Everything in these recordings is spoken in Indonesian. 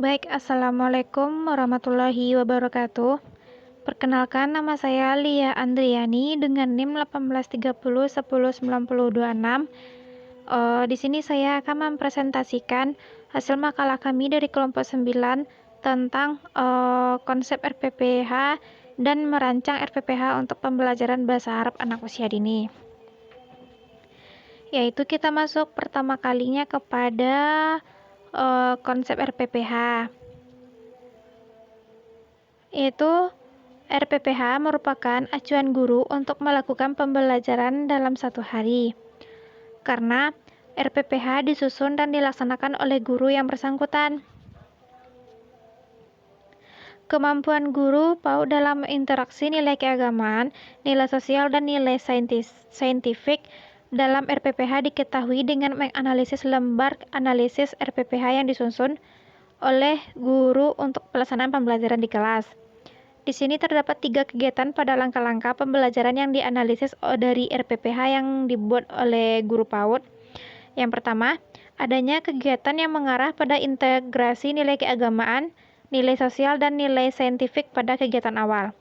Baik, Assalamualaikum warahmatullahi wabarakatuh. Perkenalkan, nama saya Lia Andriani dengan NIM 1830109026. Di sini saya akan mempresentasikan hasil makalah kami dari kelompok 9 tentang konsep RPPH dan merancang RPPH untuk pembelajaran bahasa Arab anak usia dini. Yaitu kita masuk pertama kalinya kepada konsep RPPH. Yaitu RPPH merupakan acuan guru untuk melakukan pembelajaran dalam satu hari. Karena RPPH disusun dan dilaksanakan oleh guru yang bersangkutan. Kemampuan guru PAUD dalam interaksi nilai keagamaan, nilai sosial, dan nilai saintifik dalam RPPH diketahui dengan menganalisis lembar analisis RPPH yang disusun oleh guru untuk pelaksanaan pembelajaran di kelas. Di sini terdapat 3 kegiatan pada langkah-langkah pembelajaran yang dianalisis dari RPPH yang dibuat oleh guru PAUD. Yang pertama, adanya kegiatan yang mengarah pada integrasi nilai keagamaan, nilai sosial, dan nilai saintifik pada kegiatan awal.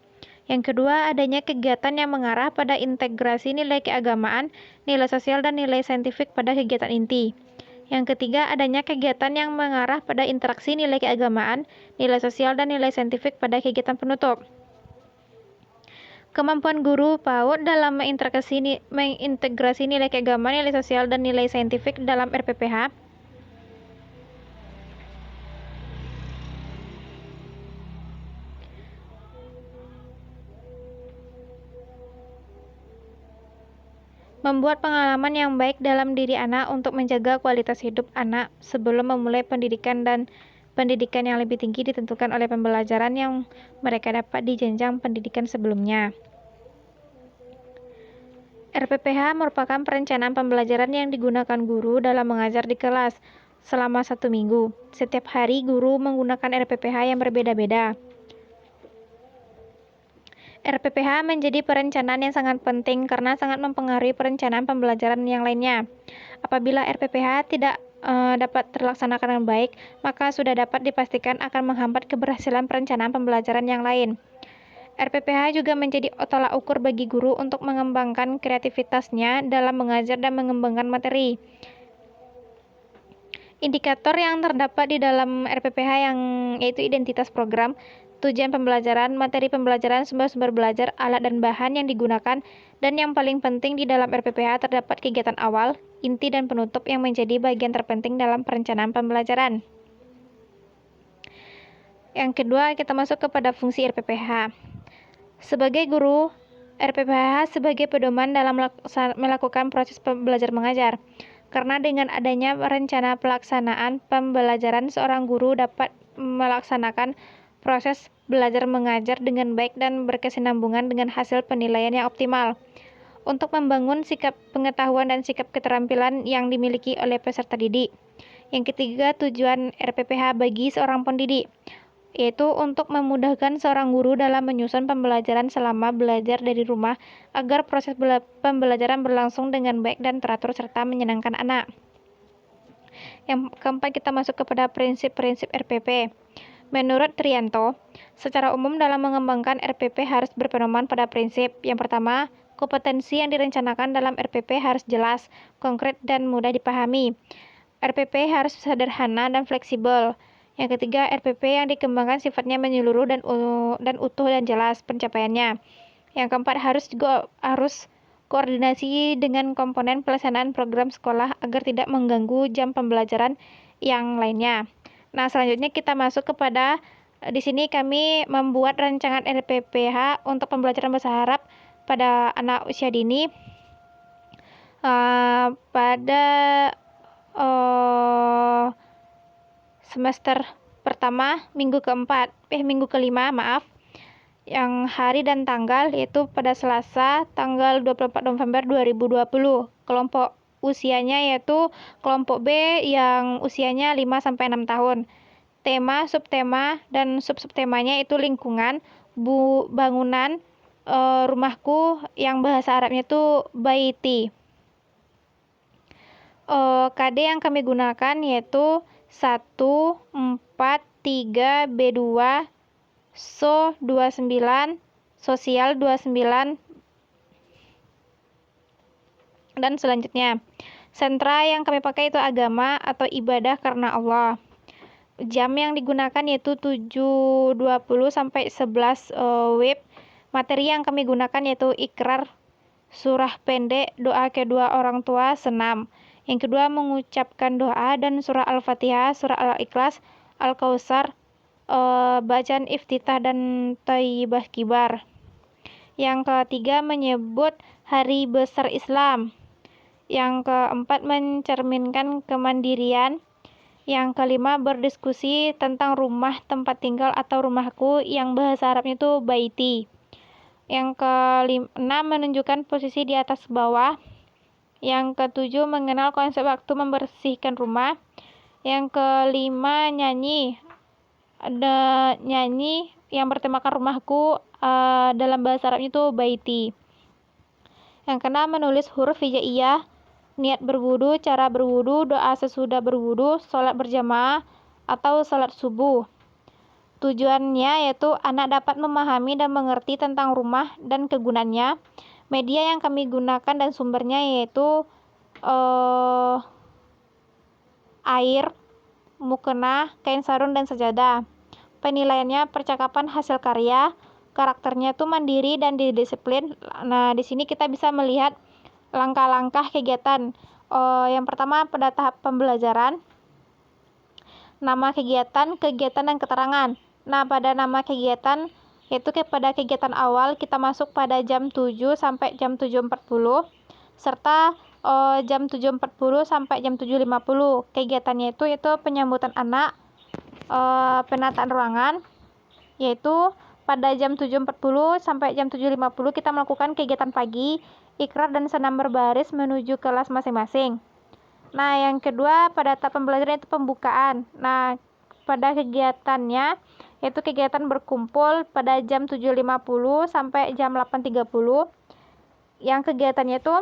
Yang kedua, adanya kegiatan yang mengarah pada integrasi nilai keagamaan, nilai sosial, dan nilai saintifik pada kegiatan inti. Yang ketiga, adanya kegiatan yang mengarah pada interaksi nilai keagamaan, nilai sosial, dan nilai saintifik pada kegiatan penutup. Kemampuan guru PAUD dalam mengintegrasi nilai keagamaan, nilai sosial, dan nilai saintifik dalam RPPH membuat pengalaman yang baik dalam diri anak untuk menjaga kualitas hidup anak sebelum memulai pendidikan, dan pendidikan yang lebih tinggi ditentukan oleh pembelajaran yang mereka dapat di jenjang pendidikan sebelumnya. RPPH merupakan perencanaan pembelajaran yang digunakan guru dalam mengajar di kelas selama 1 minggu. Setiap hari guru menggunakan RPPH yang berbeda-beda. RPPH menjadi perencanaan yang sangat penting karena sangat mempengaruhi perencanaan pembelajaran yang lainnya. Apabila RPPH tidak dapat terlaksana dengan baik, maka sudah dapat dipastikan akan menghambat keberhasilan perencanaan pembelajaran yang lain. RPPH juga menjadi tolak ukur bagi guru untuk mengembangkan kreativitasnya dalam mengajar dan mengembangkan materi. Indikator yang terdapat di dalam RPPH yaitu identitas program, tujuan pembelajaran, materi pembelajaran, sumber-sumber belajar, alat dan bahan yang digunakan, dan yang paling penting di dalam RPPH terdapat kegiatan awal, inti, dan penutup yang menjadi bagian terpenting dalam perencanaan pembelajaran. Yang kedua, kita masuk kepada fungsi RPPH. Sebagai guru, RPPH sebagai pedoman dalam melakukan proses belajar mengajar. Karena dengan adanya rencana pelaksanaan pembelajaran, seorang guru dapat melaksanakan proses belajar mengajar dengan baik dan berkesinambungan dengan hasil penilaian yang optimal. Untuk membangun sikap pengetahuan dan sikap keterampilan yang dimiliki oleh peserta didik. Yang ketiga, tujuan RPPH bagi seorang pendidik, yaitu untuk memudahkan seorang guru dalam menyusun pembelajaran selama belajar dari rumah agar proses pembelajaran berlangsung dengan baik dan teratur serta menyenangkan anak. Yang keempat, kita masuk kepada prinsip-prinsip RPP. Menurut Trianto, secara umum dalam mengembangkan RPP harus berpedoman pada prinsip. Yang pertama, kompetensi yang direncanakan dalam RPP harus jelas, konkret, dan mudah dipahami. RPP harus sederhana dan fleksibel. Yang ketiga, RPP yang dikembangkan sifatnya menyeluruh dan utuh dan jelas pencapaiannya. Yang keempat, harus koordinasi dengan komponen pelaksanaan program sekolah agar tidak mengganggu jam pembelajaran yang lainnya. Nah, selanjutnya kita masuk kepada di sini kami membuat rancangan RPPH untuk pembelajaran bahasa Arab pada anak usia dini pada semester pertama minggu kelima, yang hari dan tanggal yaitu pada Selasa tanggal 24 November 2020. Kelompok usianya yaitu kelompok B yang usianya 5-6 tahun. Tema, subtema, dan sub-subtemanya itu lingkungan, bangunan, rumahku, yang bahasa Arabnya itu baiti. KD yang kami gunakan yaitu 1, 4, 3, B2, So 29, Sosial 29, dan selanjutnya. Sentra yang kami pakai itu agama atau ibadah karena Allah. Jam yang digunakan yaitu 7.20 sampai 11 WIB. Materi yang kami gunakan yaitu ikrar, surah pendek, doa kedua orang tua, senam. Yang kedua mengucapkan doa dan surah Al-Fatihah, surah Al-Ikhlas, Al-Kautsar, bacaan iftitah dan thayyibah kibar. Yang ketiga menyebut hari besar Islam. Yang keempat mencerminkan kemandirian. Yang kelima berdiskusi tentang rumah tempat tinggal atau rumahku yang bahasa Arabnya itu baiti. Yang keenam menunjukkan posisi di atas bawah. Yang ketujuh mengenal konsep waktu membersihkan rumah. Yang kelima nyanyi. Ada nyanyi yang bertemakan rumahku, dalam bahasa Arabnya itu baiti. Yang keenam menulis huruf hijaiyah, niat berwudu, cara berwudu, doa sesudah berwudu, sholat berjamaah atau sholat subuh. Tujuannya yaitu anak dapat memahami dan mengerti tentang rumah dan kegunaannya. Media yang kami gunakan dan sumbernya yaitu air, mukena, kain sarung, dan sajadah. Penilaiannya percakapan hasil karya, karakternya itu mandiri dan disiplin. Nah, di sini kita bisa melihat langkah-langkah kegiatan. Yang pertama pada tahap pembelajaran, nama kegiatan, kegiatan dan keterangan. Nah, pada nama kegiatan yaitu pada kegiatan awal kita masuk pada jam 7 sampai jam 7.40 serta jam 7.40 sampai jam 7.50. Kegiatannya itu penyambutan anak, penataan ruangan, yaitu pada jam 7.40 sampai jam 7.50 kita melakukan kegiatan pagi, ikrar dan senam berbaris menuju kelas masing-masing. Nah, yang kedua pada tahap pembelajaran itu pembukaan. Nah, pada kegiatannya yaitu kegiatan berkumpul pada jam 7.50 sampai jam 8.30. Yang kegiatannya itu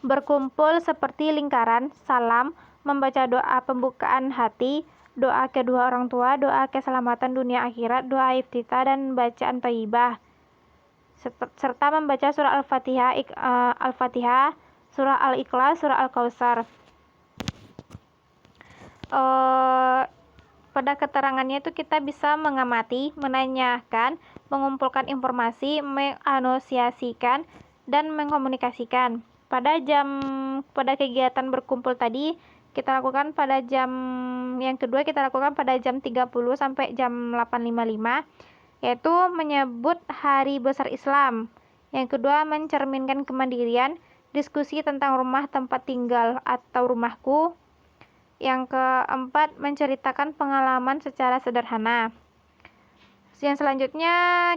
berkumpul seperti lingkaran, salam, membaca doa pembukaan hati, doa kedua orang tua, doa keselamatan dunia akhirat, doa iftitah dan bacaan thayyibah, serta membaca surah Al-Fatihah, surah Al-Ikhlas, surah Al-Kautsar. Pada keterangannya itu kita bisa mengamati, menanyakan, mengumpulkan informasi, menganosiasikan, dan mengkomunikasikan. Pada kegiatan berkumpul tadi kita lakukan pada jam yang kedua kita lakukan pada jam 30 sampai jam 8.55, yaitu menyebut hari besar Islam. Yang kedua mencerminkan kemandirian, diskusi tentang rumah tempat tinggal atau rumahku. Yang keempat menceritakan pengalaman secara sederhana. Yang selanjutnya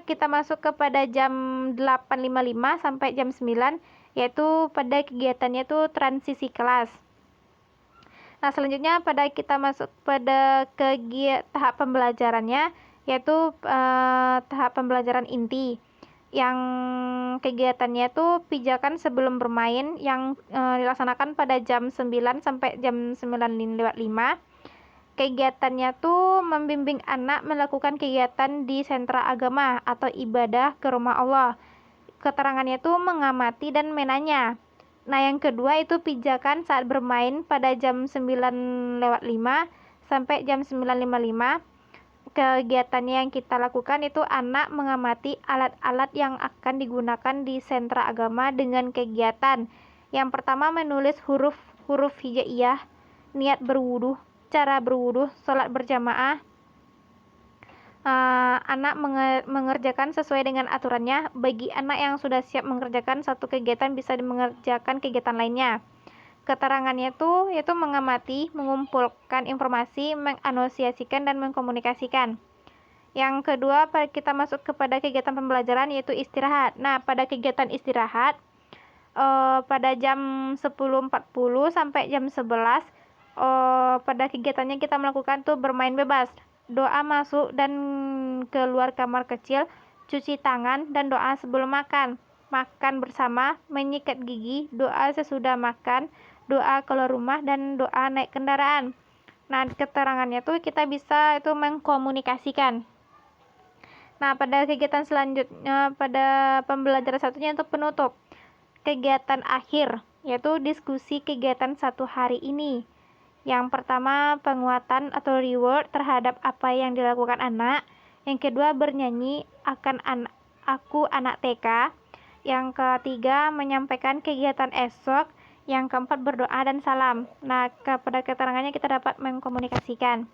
kita masuk kepada jam 8.55 sampai jam 9, yaitu pada kegiatannya itu transisi kelas. Nah, selanjutnya kita masuk pada tahap pembelajarannya, yaitu tahap pembelajaran inti. Yang kegiatannya itu pijakan sebelum bermain yang dilaksanakan pada jam 9 sampai jam 9.05. Kegiatannya tuh membimbing anak melakukan kegiatan di sentra agama atau ibadah ke rumah Allah. Keterangannya tuh mengamati dan menanya. Nah, yang kedua itu pijakan saat bermain pada jam 9.05 sampai jam 9.55. Kegiatannya yang kita lakukan itu anak mengamati alat-alat yang akan digunakan di sentra agama dengan kegiatan. Yang pertama menulis huruf hijaiyah, niat berwudu, cara berwudu, sholat berjamaah. Anak mengerjakan sesuai dengan aturannya. Bagi anak yang sudah siap mengerjakan satu kegiatan bisa mengerjakan kegiatan lainnya. Keterangannya itu yaitu mengamati, mengumpulkan informasi, menganosiasikan dan mengkomunikasikan. Yang kedua, kita masuk kepada kegiatan pembelajaran yaitu istirahat. Nah, pada kegiatan istirahat pada jam 10.40 sampai jam 11 pada kegiatannya kita melakukan tuh bermain bebas, doa masuk dan keluar kamar kecil, cuci tangan dan doa sebelum makan, makan bersama, menyikat gigi, doa sesudah makan, doa keluar rumah dan doa naik kendaraan. Nah, keterangannya tuh kita bisa itu mengkomunikasikan. Nah, pada kegiatan selanjutnya, pada pembelajaran satunya untuk penutup. Kegiatan akhir, yaitu diskusi kegiatan satu hari ini. Yang pertama, penguatan atau reward terhadap apa yang dilakukan anak. Yang kedua, bernyanyi akan aku anak TK. Yang ketiga, menyampaikan kegiatan esok. Yang keempat, berdoa dan salam. Nah, pada keterangannya kita dapat mengkomunikasikan.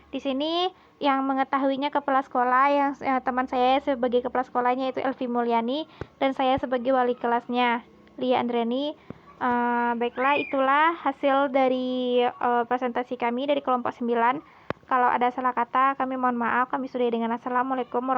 Di sini yang mengetahuinya kepala sekolah, yang teman saya sebagai kepala sekolahnya itu Elvi Mulyani, dan saya sebagai wali kelasnya Lia Andreni. Baiklah, itulah hasil dari presentasi kami dari kelompok 9. Kalau ada salah kata, kami mohon maaf. Kami sudahi dengan assalamualaikum warahmatullahi wabarakatuh.